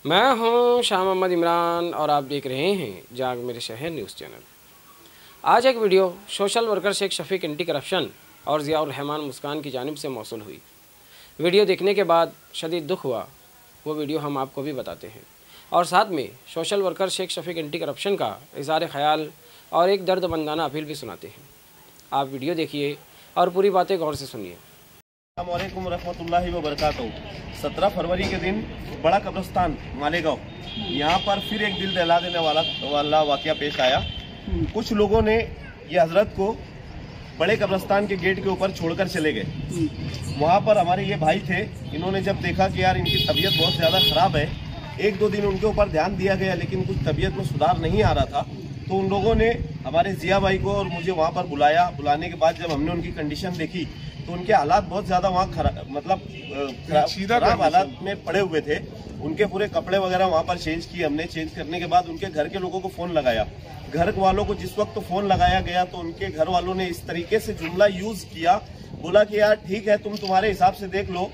मैं हूं शाह मोहम्मद इमरान और आप देख रहे हैं जाग मेरे शहर न्यूज़ चैनल। आज एक video social worker Shaikh Shafiq anti corruption और ज़ियाउर रहमान मुस्कान की जानिब से मौसूल हुई। वीडियो देखने के बाद शदीद दुख हुआ। वो वीडियो हम आपको भी बताते हैं और साथ में social worker Shaikh Shafiq anti corruption का इज़हार ख़याल और एक दर्दमंदाना अपील भी सुनाते हैं। आप वीडियो देखिए और पूरी बातें गौर से सुनिए। अस्सलामुअलैकुम रहमतुल्लाहि व बरकातहू। 17 फरवरी के दिन बड़ा कब्रिस्तान मालेगांव, यहाँ पर फिर एक दिल दहला देने वाला वाकया पेश आया। कुछ लोगों ने ये हजरत को बड़े कब्रिस्तान के गेट के ऊपर छोड़कर चले गए। वहाँ पर हमारे ये भाई थे, इन्होंने जब देखा कि यार इनकी तबीयत बहुत ज़्यादा ख़राब है, एक दो दिन उनके ऊपर ध्यान दिया गया लेकिन कुछ तबीयत में सुधार नहीं आ रहा था, तो उन लोगों ने हमारे जिया भाई को और मुझे वहाँ पर बुलाया। बुलाने के बाद जब हमने उनकी कंडीशन देखी तो उनके हालात बहुत ज़्यादा वहाँ खराब हालात में पड़े हुए थे। उनके पूरे कपड़े वगैरह वहाँ पर चेंज किए हमने। चेंज करने के बाद उनके घर के लोगों को फ़ोन लगाया। घर वालों को जिस वक्त फ़ोन लगाया गया तो उनके घर वालों ने इस तरीके से जुमला यूज़ किया, बोला कि यार ठीक है, तुम्हारे हिसाब से देख लो,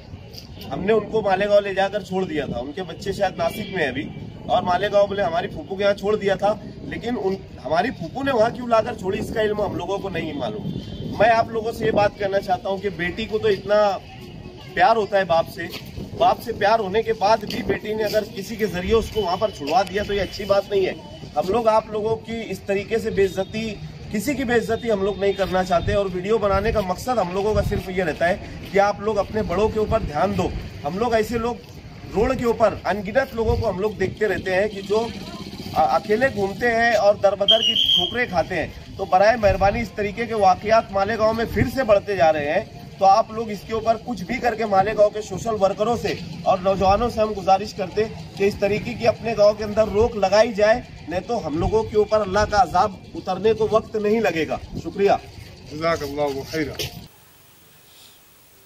हमने उनको मालेगांव ले जाकर छोड़ दिया था। उनके बच्चे शायद नासिक में है अभी, और मालेगांव बोले हमारी फूफू के यहाँ छोड़ दिया था, लेकिन हमारी फूफू ने वहाँ क्यों लाकर छोड़ी इसका इल्म हम लोगों को नहीं मालूम। मैं आप लोगों से ये बात करना चाहता हूँ कि बेटी को तो इतना प्यार होता है बाप से प्यार होने के बाद भी बेटी ने अगर किसी के जरिए उसको वहाँ पर छुड़वा दिया तो ये अच्छी बात नहीं है। हम लोग आप लोगों की इस तरीके से बेइज्जती, किसी की बेइज्जती हम लोग नहीं करना चाहते। और वीडियो बनाने का मकसद हम लोगों का सिर्फ ये रहता है कि आप लोग अपने बड़ों के ऊपर ध्यान दो। हम लोग ऐसे लोग रोड के ऊपर अनगिनत लोगों को हम लोग देखते रहते हैं कि जो अकेले घूमते हैं और दरबदर की ठोकरें खाते हैं। तो बराए मेहरबानी इस तरीके के वाकयात मालेगांव में फिर से बढ़ते जा रहे हैं, तो आप लोग इसके ऊपर कुछ भी करके मालेगांव के सोशल वर्करों से और नौजवानों से हम गुजारिश करते कि इस तरीके की अपने गांव के अंदर रोक लगाई जाए, नहीं तो हम लोगों के ऊपर अल्लाह का अजाब उतरने को वक्त नहीं लगेगा। शुक्रिया।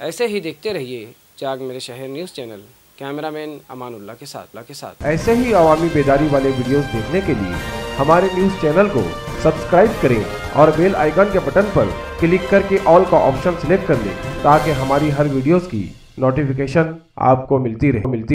ऐसे ही देखते रहिए जाग मेरे शहर न्यूज़ चैनल। कैमरामैन अमानुल्लाह के साथ ऐसे ही अवामी बेदारी वाले वीडियोस देखने के लिए हमारे न्यूज़ चैनल को सब्सक्राइब करें और बेल आइकन के बटन पर क्लिक करके ऑल का ऑप्शन सिलेक्ट कर लें, ताकि हमारी हर वीडियोस की नोटिफिकेशन आपको मिलती रहे।